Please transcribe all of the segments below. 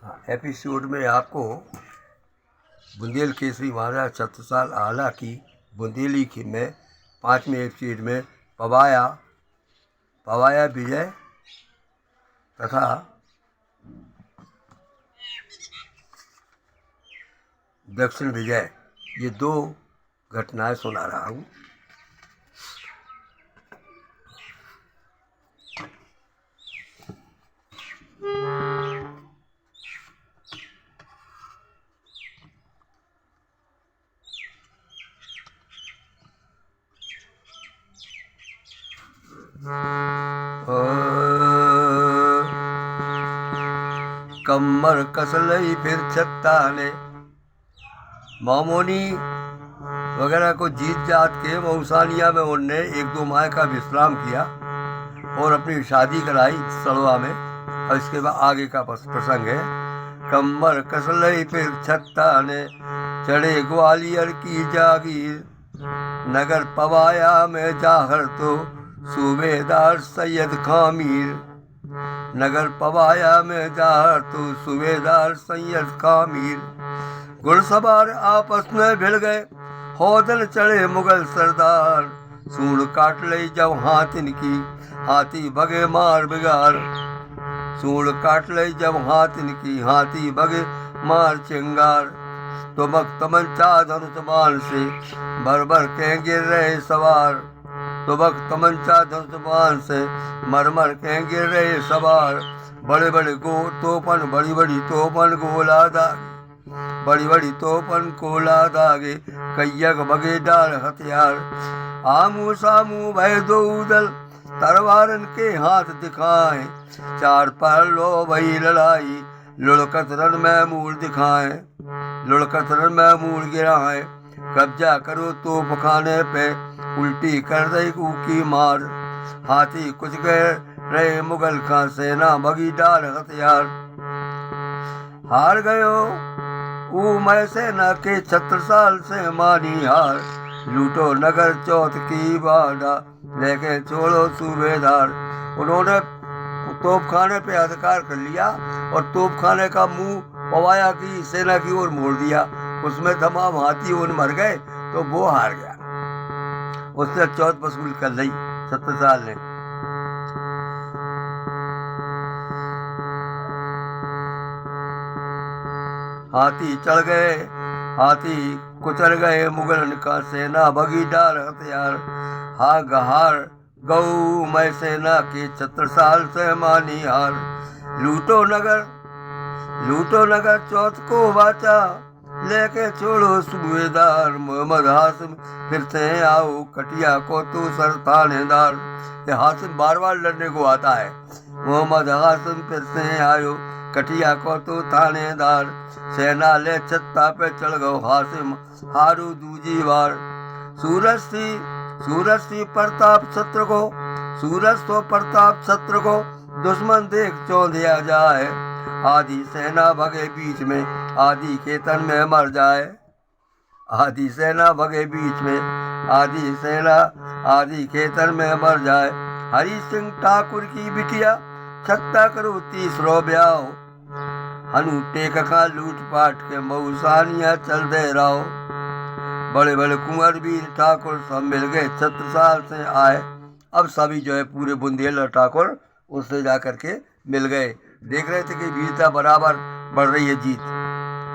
Episode में आपको बुंदेल केसरी महाराज छत्रसाल आला की बुंदेली की में 5वें एपिसोड में पवाया विजय तथा दक्षिण विजय ये 2 घटनाएं सुना रहा हूँ। कमर कसलई फिर छत्ता ने मामोनी वगैरह को जीत जात के मऊसानिया में उनने 1-2 माह का विश्राम किया और अपनी शादी कराई सड़वा में। और इसके बाद आगे का प्रसंग है। कमर कसलई फिर छत्ता ने चढ़े ग्वालियर की जागीर, नगर पवाया में जाहर तो सूबेदार सैयद खां मीर। नगर पवाया में जाहर तो सूबेदार सैयद खां मीर। घुड़सवार आपस में भिड़ गए, हौदल चढ़े मुगल सरदार। सूंड काट लई जब हाथिन की, हाथी भगे मार बिगाड़। सूंड काट लई जब हाथिन की, हाथी भगे मार चिंगार। तुमक तमंचा धनुष बाण से भर भर के गिर रहे सवार। तुमक तमंचा धनुष बाण से मर मर के गिर रहे सवार। बड़े बड़े तोपन बड़ी बड़ी तोपन गोला दागे, बड़ी बड़ी तोपन गोला दागे। कैयक बगे डार हथियार, आमू सामू भय दो उदल, तलवारन के हाथ दिखाए। चार पर लो भई लड़ाई, लुढ़कत रण में मूल दिखाए। लुढ़कत रण में मूल गिराए। कब्जा करो तोप खाने पे, उल्टी कर दई की मार। हाथी कुछ गए रहे मुगल का, सेना भगी डार हथियार। हार गयो मैं सेना के छत्रसाल से मानी हार। लूटो नगर चौथ की बाड़ा, लेके छोड़ो सूबेदार। उन्होंने तोपखाने पे अधिकार कर लिया और तोपखाने का मुंह पवाया की सेना की ओर मोड़ दिया। उसमें तमाम हाथी उन मर गए तो वो हार गया। उसने चौथ वसूल कर ली छत्रसाल ने। हाथी चढ़ गए, हाथी कुचल गए मुगलन का, सेना भगी डार हथियार। हार गऊ मैं सेना के छत्रसाल से मानी हार। लूटो नगर चौथ को बाचा, लेके छोड़ो सूबेदार। मोहम्मद हासिम फिर से आओ, कटिया को तू सर थानेदार। ये हासिम बार बार लड़ने को आता है। मोहम्मद हासिम फिर से आयो, कटिया को तू थानेदार। सेना ले छत्ता पे चढ़ गो हासिम, हारू दूजी बार। सूरज सी प्रताप छत्र को दुश्मन देख चौंधिया जाए। आधी सेना भगे बीच में, आधी खेतन में मर जाए। आधी सेना भगे बीच में, आधी सेना आधी खेतन में मर जाए। हरि सिंह ठाकुर की बिटिया, छत्ता करो तीसरो ब्याह। हनु टेक का लूट पाट के मऊसानिया चल दे रहो। बड़े बड़े कुंवर वीर ठाकुर सब मिल गए छत्रसाल से आए। अब सभी जो है पूरे बुंदेल और ठाकुर उससे जाकर के मिल गए। देख रहे थे कि वीरता बराबर बढ़ रही है जीत।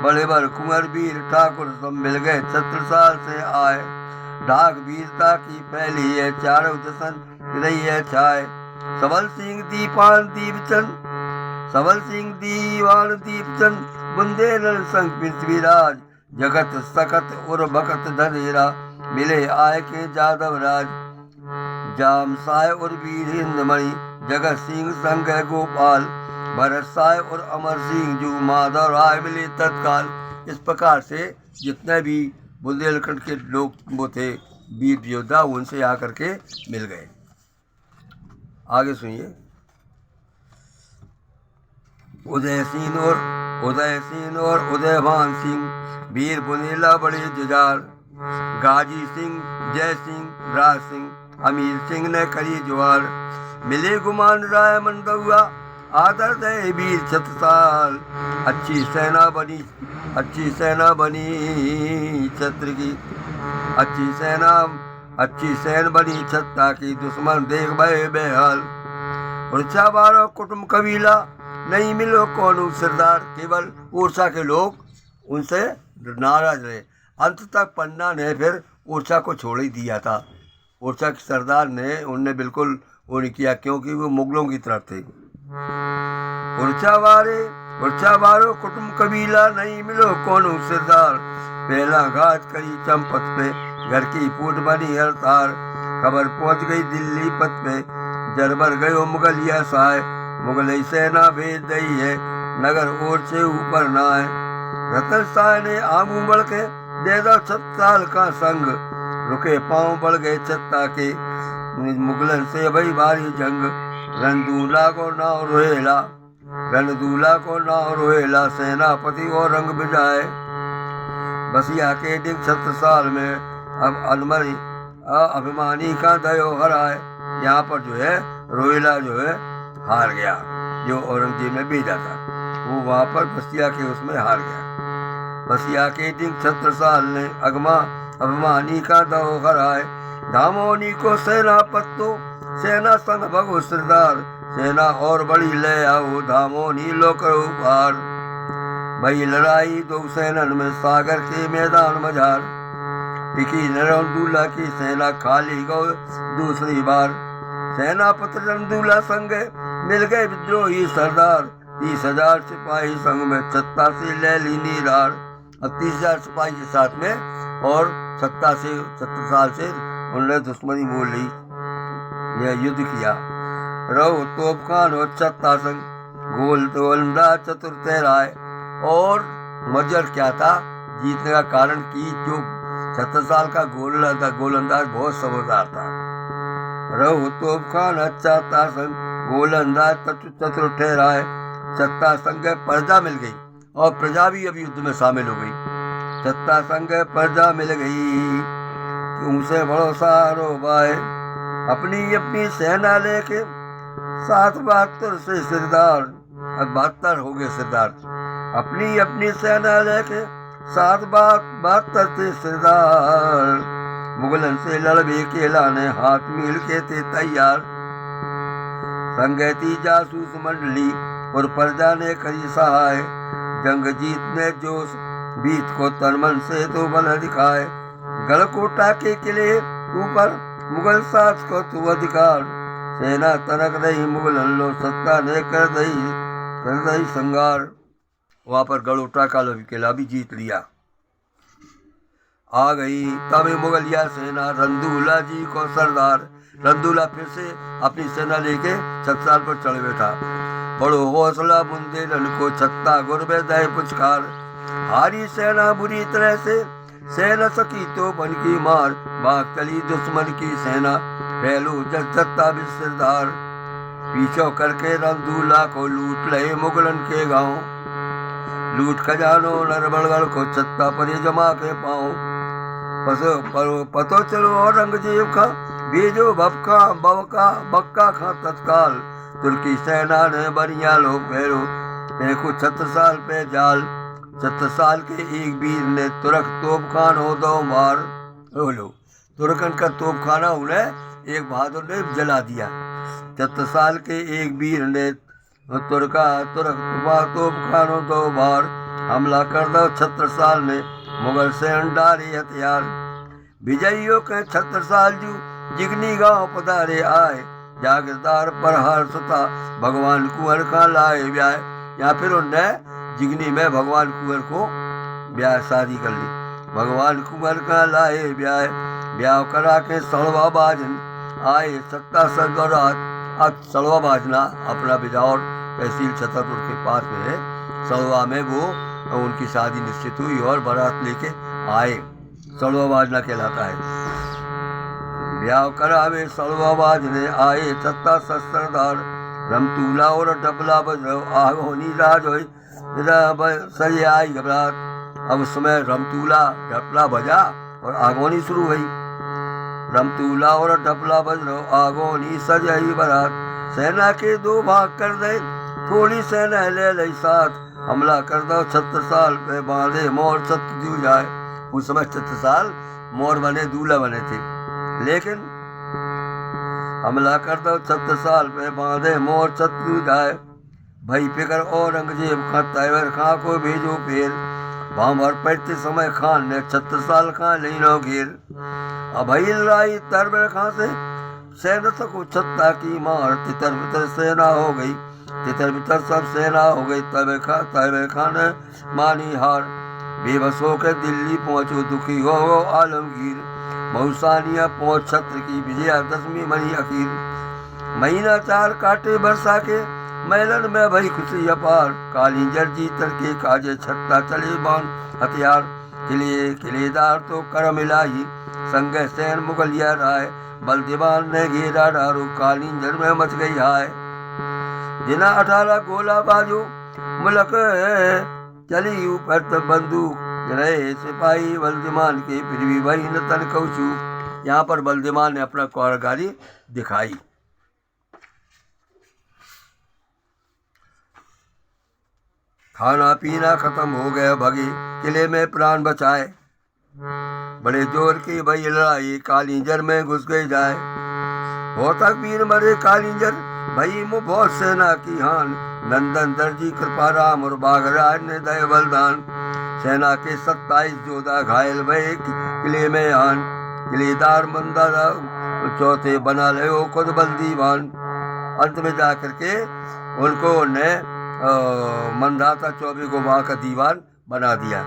बड़े बड़े कुंवर वीर ठाकुर सब मिल गए छत्रसाल से आए। ढाक वीरता की पहली है, चारों दसन रही है छाए। सबल सिंह दीवान दीपचंद बुंदेल संग पृथ्वीराज। जगत सकत और भगत धनेरा, मिले आय के जादव राज। जाम साय और वीर हिंदमणि, जगत सिंह संग है गोपाल। भरत साय और अमर सिंह जू, माधव राय मिले तत्काल। इस प्रकार से जितने भी बुंदेलखंड के लोग वो थे वीर योद्धा, उनसे आकर के मिल गए। आगे सुनिए। उदयसीन और उदयभान सिंह, वीर बुंदेला बड़े जुझार। गाजी सिंह, जय सिंह, राज सिंह, अमीर सिंह ने करी जुआर। मिले गुमान राय मंदुआ, आदर दे वीर छत्रसाल। अच्छी सेना बनी छत्र की, अच्छी सेन बनी छत्ता की, दुश्मन देख भय बेहाल। उर्चा बारो कुटुंब कबीला, नहीं मिलो कौन सरदार। केवल ओरछा के लोग उनसे नाराज रहे। अंत तक पन्ना ने फिर ओरछा को छोड़ ही दिया था। ओरछा के सरदार ने उनने बिल्कुल वो नहीं किया, क्योंकि वो मुगलों की तरफ थे। उर्चा बारो कुटुंब कबीला, नहीं मिलो कौन सरदार। पहला घात करी चंपत पे, घर की पूट बनी हरतार। खबर पहुंच गई दिल्ली पत पे, जरबर गयो मुगलिया साय। मुगलई सेना भेज दई है, नगर ओर से ऊपर ना है। रतन साय ने आगू बढ़ के दे दो छत्ताल का संग। रुके पांव बढ़ गए छत्ता के, मुगलन से भई भारी जंग। रणदूला को नाव रोहेला, सेनापति और रंग बिजाए। बसिया के डिग छत्रसाल में, अब अनमरी अभिमानी का दयो हराए। यहाँ पर जो है रोहेला जो है हार गया, जो औरंगजेब ने भेजा था, वो वहाँ पर बसिया के उसमें हार गया। बसिया के डिग छत्रसाल ने अभिमानी का दयो हराए। धामोनी को सेना पत्तो, सेना संग भगो सरदार। सेना और बड़ी ले आओ, धामोनी लो करो पार। भई लड़ाई दो सेनन में, सागर के मैदान मझार। टिकी रणदूला की सेना, खाली गो दूसरी बार। सेनापति रणदूला संग मिल गए विद्रोही सरदार। 30,000 सिपाही संग में, छत्ता से ले ली नीरार। अब 30,000 सिपाही के साथ में और छत्रसाल से उन्होंने दुश्मनी मोल ली, यह युद्ध किया। रहो तोपखान और छत्ता संग, गोलंदाज चतुर्थ राय। और मजर क्या था जीतने का कारण कि जो छत्रसाल का गोलंदाज बहुत समझदार था। रहो तोपखान छत्ता संग, गोलंदाज चतुर्थ राय। छत्ता संग प्रजा मिल गई, और प्रजा भी अब युद्ध में शामिल हो गई। छत्ता संग प्रजा मिल गई, तुमसे भरोसा रो भाई। अपनी सेना लेके 772 से सरदार, अब 72 हो गए सरदार। अपनी सेना लेके 772 से सरदार। मुगलन से लड़बे के लाने, हाथ मिल के थे तैयार। संगति जासूस मंडली और प्रजा ने करी सहाय। जंग जीतने जोश बीत को तनमन से तो बल दिखाए। गलकोटा के किले ऊपर मुगल साथ को तू अधिकार। सेना तनक रही मुगलन लो, सत्ता ने कर दई संगार। वहां पर गलकोटा का किला भी जीत लिया। आ गई तब मुगलिया सेना, रंदूला जी को सरदार। रंदूला फिर से अपनी सेना लेके छत्रसाल पर चढ़ बैठा। बड़ो हौसला बुंदेलन को, छत्ता गुरबे दय पुचकार। हारी सेना बुरी तरह से, सेना सकी तो बन की मार। भाग चली दुश्मन की सेना, पहलू छत्ता भी सरदार। पीछो करके रंदूला को लूट ले मुगलन के गांव। लूट खजानो नरबड़गढ़ को, छत्ता पर जमा के पाओ। पतो चलो औरंगजेब का, भेजो बक्का खा तत्काल। तुर्की सेना ने बनिया लो पैरो, देखो छत्रसाल पे जाल। छत्रसाल के एक वीर ने तुरक तोपखान हो दो मार। बोलो, तुर्कन का तोपखाना उन्हें एक बहादुर ने जला दिया। छत्रसाल के एक वीर ने तुरक तोपखान हो दो बार। हमला कर दो छत्रसाल ने, मुगल से अंडारे हथियार। विजयियों के छत्रसाल जू, जिगनी गांव पधारे आए। जागीरदार पर हर्षता, भगवान कुंवर का लाए ब्याह। या फिर उनने जिगनी में भगवान कुंवर को ब्याह शादी कर ली। भगवान कुंवर का लाए ब्याह करा के सड़वा बाजन आए। सत्ता सरगौरात। अब सड़वा बाजना अपना बिजौर तहसील छतरपुर के पास में है। सड़वा में वो उनकी शादी निश्चित हुई और बारात लेके आए। सड़वा बाजना कहलाता है। ब्याह करावे सड़वा बाजने आए, छत्ता सरदार। रमतूला और डबला बजो, आगोनी राज होई सही आई घबराहट। अब उस समय रमतूला डबला बजा और आगोनी शुरू हुई। रमतूला और डबला बजो, आगोनी सजाई बारात। सेना के दो भाग कर दे थोड़ी सेना ले लई साथ, हमला कर दो छत्रसाल पे बांधे मोर छत्र जू जाए। उस समय छत्रसाल मोर बने, दूल्हा बने थे, लेकिन हमला कर दो छत्रसाल पे बांधे मोर छत्र जाए। भई फिकर औरंगजेब खां तैवर खां को भेजो फेर, भांवर पड़ते समय खान ने छत्रसाल खां लीनो घेर। अभई लड़ाई तरबर खां से सैनत को छत्ता की मार, तितर बितर सेना हो गई, तितर बितर सब सेना हो गई। तैबर खां ने मानी हार, बेबस होकर दिल्ली पहुंचो दुखी हो आलमगीर। मऊसानिया पहुंच छत्र की विजयादशमी मनी अखीर। महीना 4 काटे बरसा के, मैलन में भई खुशी अपार। कालिंजर जीतन के काजे छत्ता चले बान हथियार। किलेदार तो कर मिलाई, संग सैन मुगलिया राय। बलदेवान ने घेरा डारो, कालिंजर में मच गई हाय। जिना 18 गोला बाजो, मुलक चली ऊपर तब बंदूक। रहे सिपाही बलदेवान के, फिर भी वही न तन कौचूक। यहाँ पर बलदेवान ने अपना कारीगरी दिखाई। खाना पीना खत्म हो गया, भगे किले में प्राण बचाए। बड़े जोर की भई लड़ाई, कालिंजर में घुस गई जाए। हो तक वीर मरे कालिंजर, भई मुँह बहुत सेना की हान। नंदन दर्जी कृपाराम और बाघराज ने दय बलदान। सेना के 27 योद्धा घायल भये किले में आन। किलेदार मंदा चौथे बना ले खुद बंदीवान। अंत में जाकर के उनको ने मंदाता 24 को वहां का दीवान बना दिया।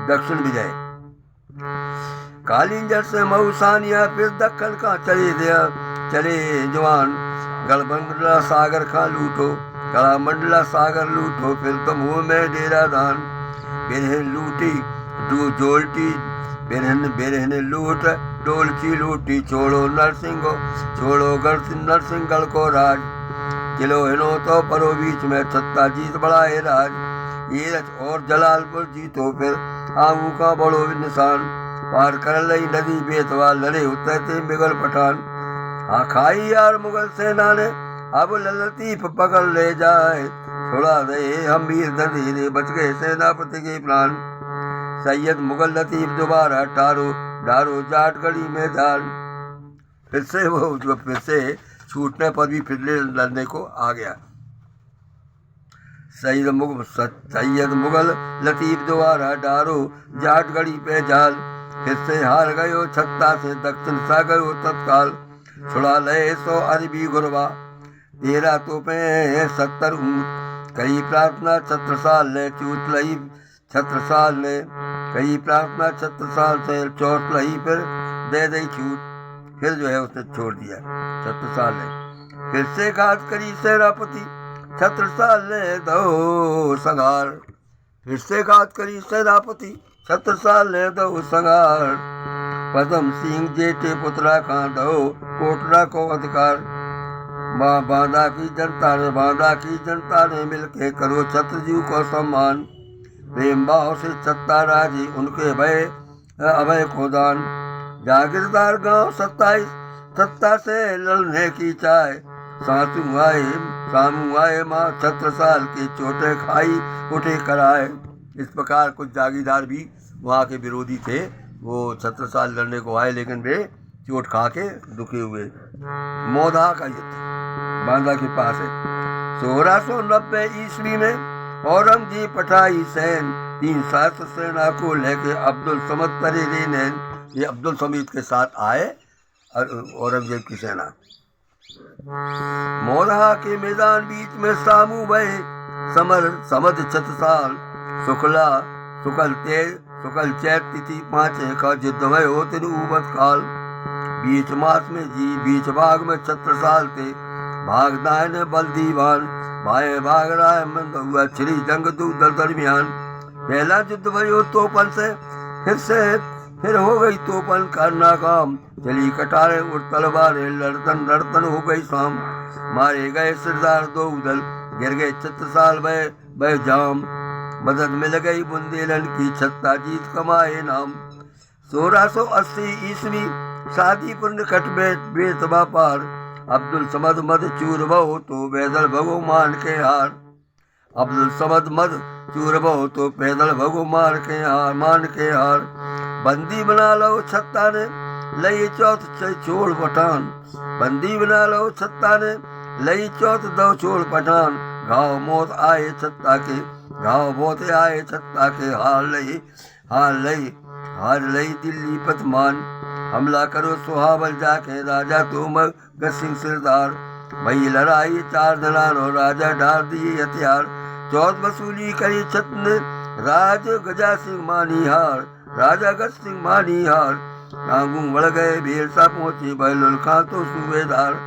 दक्षिण विजय। कालिंजर से मऊसानिया फिर दक्कन का चले जवान। गढ़मंडला सागर का लूटो, गढ़ा मंडला सागर लूटो। फिर तमू में डेरा दान। बेरहन लूटी जोल्टी, बेरहन लूट डोलची लूटी। छोड़ो नरसिंहगढ़ को राज। किलो हिनो तो परो बीच में, छत्ता जीत बड़ा है राज। ये और जलालपुर जीतो फिर, आगू का बड़ो निशान। पार कर लई नदी बेतवा, लड़े उतरते मुगल पठान। हाँ खाई यार मुगल सेना ने, अब लतीफ पकड़ ले जाए। छोड़ा दे हम वीर धीरे, बच गए सेनापति के प्राण। सैयद मुगल लतीफ दोबारा डारो जाट गढ़ी में जान। फिर से वो फिर से छूटने पर भी फिर लड़ने को आ गया। सैयद मुगल लतीफ दोबारा डारो जाट गढ़ी पे जाल। फिर से हार गयो छत्ता से, दक्षिण सा गयो तत्काल। छुड़ा ले 100 अरबी गुरबा, 13 तोपें 70 ऊंट। कई प्रार्थना छत्रसाल ने चूत लई, छत्रसाल ने कई प्रार्थना छत्रसाल से चोट लई। फिर दे दई छूट, फिर जो है उसने छोड़ दिया छत्रसाल ने। फिर से घात करी सेनापति, छत्रसाल ने दो संहार। फिर से घात करी सेनापति, छत्रसाल ने दो संहार। पदम सिंह जेठे पुत्रा का दो कोटरा को अधिकार। बांदा की जनता ने मिलके करो छत्रजू को सम्मान। प्रेम भाव से छत्ता राजी, उनके भय अभय को दान। जागीरदार गांव 27 छत्ता से लड़ने की चाय। सामू आए माँ छत्रसाल के, चोटे खाई उठे कराए। इस प्रकार कुछ जागीरदार भी वहाँ के विरोधी थे, वो छत्रसाल लड़ने को आए, लेकिन वे चोट खा के दुखी हुए। मोधा का युद्ध बांदा के पास है। 1690 ईस्वी में औरंगजेब पठाई सैन। 3 सहस्त्र सेना को लेके अब्दुल समद तरीरी ने, ये अब्दुल समीद के साथ आए औरंगजेब की सेना। मोधा के मैदान बीच में सामू भय समद छत्रसाल। शुक्ल चैत तिथि 5 का युद्ध भय हो तेरु उबत काल। बीच मास में बीच भाग में छत्रसाल थे, भाग दायने बल दीवान। भाई भाग राय मंद हुआ श्री जंग दूर दरमियान। पहला युद्ध भयो तोपन से, फिर हो गई तोपन का नाकाम। चली कटारे और तलवारें, लड़तन हो गई शाम। मारे गए सरदार 2 दल, गिर गए छत्रसाल भय जाम। मदद मिल गई बुंदेलन की, छत्ता जीत कमाए नाम। 1680 ईस्वी शादीपुर निकट बेतवा पार। अब्दुल समद मद चूर बहु, तो बैदल भगो मान के हार। अब्दुल समद मद चूर बहु तो पैदल भगो मान के हार बंदी बना लो छत्ता ने लई चौथ छोड़ पठान बंदी बना लो छत्ता ने लई चौथ दो छोड़ पठान घाव मौत आए छत्ता के घाव मौत आए छत्ता के हार लई दिल्ली पतमान हमला करो सुहावल जाके राजा तोमर गसिंह सिरदार भई लड़ाई 4 दलाल और राजा डाल दिए हथियार चौथ वसूली करी छत्न राज गजा सिंह मानीहार राजा गज सिंह मानीहार आंगू बढ़ गए भेरसा पहुंचे बहलुल खां तो सूबेदार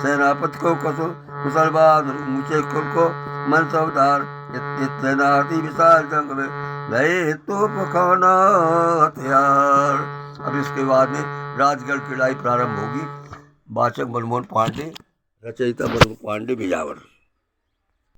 सेनापति को कुशल बहादुर ऊंचे कुल को मनसबदार तैनाती विशाल जंग में गए तो पखाना हथियार। अब इसके बाद में राजगढ़ की लड़ाई प्रारंभ होगी। वाचक मनमोहन पांडे, रचयिता मनमोहन पांडे, बिजावर।